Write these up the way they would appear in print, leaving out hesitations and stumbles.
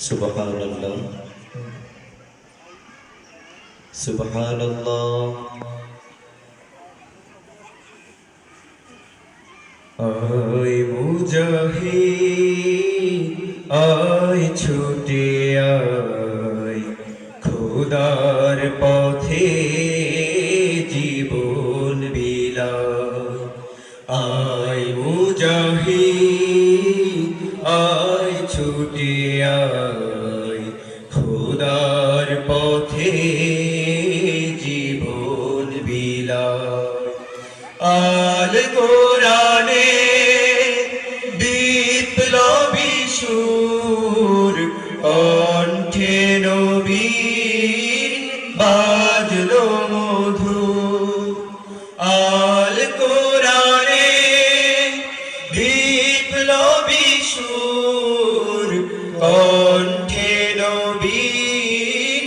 সুবহানাল্লাহ সুবহানাল্লাহ। আয় মুজাহিদ আয় ছুটে আয়, খোদার পথে জীবন বিলায়। আয় মুজাহিদ আয় ছুটে আয়, খোদার পথে জীবন বিলায়। আল কোরআনে বিপ্লবী সুর, কণ্ঠে নবীর বাজলো মধুর। আল কোরআনে বিপ্লবী সুর, কণ্ঠে নবীর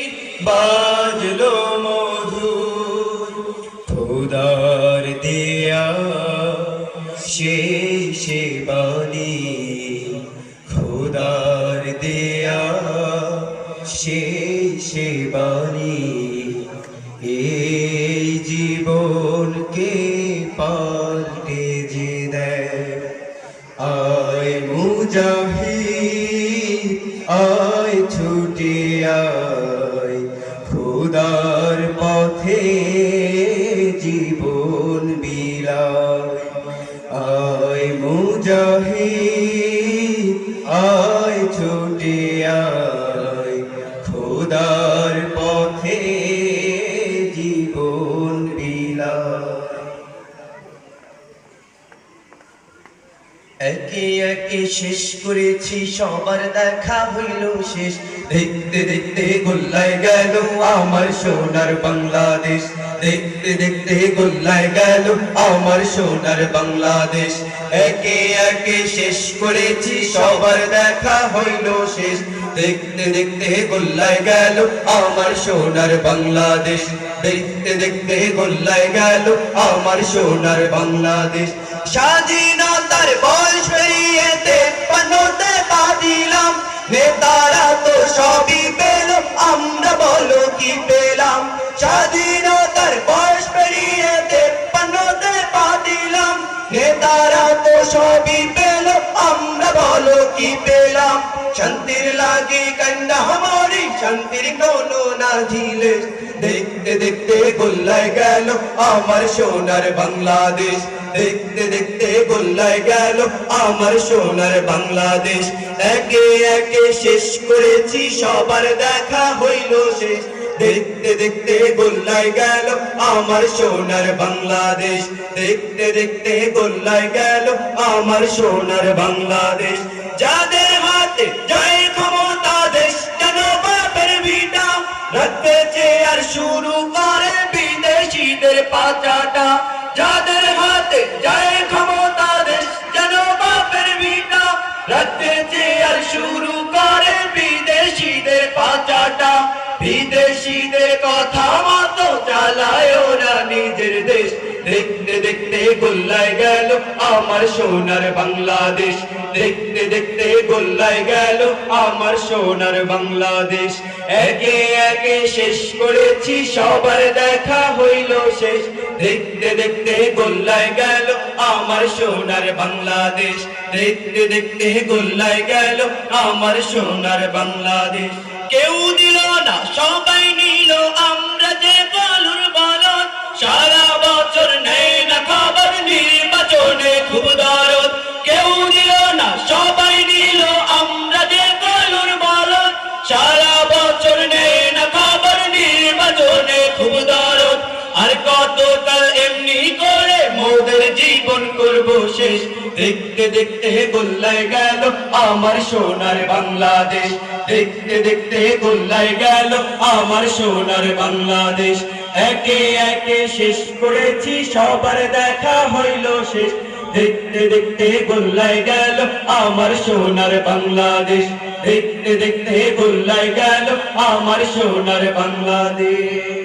বাজলো মধুর। খোদার দেয়া শেষে বাণী, খোদার দেয়া শেষে বাণী, এই জীবনকে পাল্টে যে দেয়। আয় মুজাহিদ আয় ছুটে আয়, খোদার পথে জীবন বিলায়। আয় মুজাহিদ আয় ছুটে আয়, খোদার পথে জীবন বিলায়। একে একে শেষ করেছি, সবার দেখা হইল শেষ। দেখতে দেখতে গোল্লায় গেল আমার সোনার বাংলাদেশ, দেখতে দেখতে গোল্লায় গেল আমার সোনার বাংলাদেশ। একে একে শেষ করেছি, সবার দেখা হইল শেষ। দেখতে দেখতে গোল্লায় গেল আমার সোনার বাংলাদেশ, দেখতে দেখতে গোল্লায় গেল আমার সোনার বাংলাদেশ। স্বাধীনতার বয়স পেরিয়ে 53তে পা দিলাম, নেতারা তো সবই পেল, আমরা বলো কি পেলাম। স্বাধীনতার বয়স পেরিয়ে 53তে পা দিলাম, নেতারা তো সবই পেল, আমরা বলো কি পেলাম। শান্তির লাগি কান্না হামারি, শান্তির কোনো না ঝিলে। দেখতে দেখতে গোল্লায় গেল আমার সোনার বাংলাদেশ, দেখতে দেখতে গোল্লায় গেল আমার সোনার বাংলাদেশ। একে একে শেষ করেছি, সবার দেখা হইল শেষ। দেখতে দেখতে গোল্লায় গেল আমার সোনার বাংলাদেশ, দেখতে দেখতে গোল্লায় গেল আমার সোনার বাংলাদেশ। যাদের হাতে জয় ক্ষমতা দেশ, যেন বাপের ভিটা, রাখতে চেয়ে আর শুরু করে বিদেশিদের পাচাটা। যাদের হাতে জয় ক্ষমতা দেশ, যেন বাপের ভিটা, রাখতে চেয়ে আর শুরু করে বিদেশিদের পাচাটা। বিদেশিদের কথা মতো চালায় ওরা নিজের দেশ। দেখতে দেখতে গোল্লায় গেল আমার সোনার বাংলাদেশ, দেখতে দেখতে গোল্লায় গেল আমার সোনার বাংলাদেশ। একে একে শেষ করেছি, সবার দেখা হইল শেষ। দেখতে দেখতে গোল্লায় গেল আমার সোনার বাংলাদেশ, দেখতে দেখতে গোল্লায় গেল আমার সোনার বাংলাদেশ। কেউ দিল না সবাই নিল, আমরা যে বলুর বলদ, সারা বছর নেই না খবর, নির্বাচনে খুব দরদ। কেউ দিল না সবাই নিল, আমরা যে বলুর বলদ, সারা বছর নেই না খবর, নির্বাচনে খুব দরদ। আর কতকাল এমনি করে মোদের জীবন করব শেষ। দেখতে দেখতে গোল্লায় গেল আমার সোনার বাংলাদেশ, দেখতে দেখতে গোল্লায় গেল আমার সোনার বাংলাদেশ। একে একে শেষ করেছি, সবার দেখা হইল শেষ। দেখতে দেখতে গোল্লায় গেল আমার সোনার বাংলাদেশ, দেখতে দেখতে গোল্লায় গেল আমার সোনার বাংলাদেশ।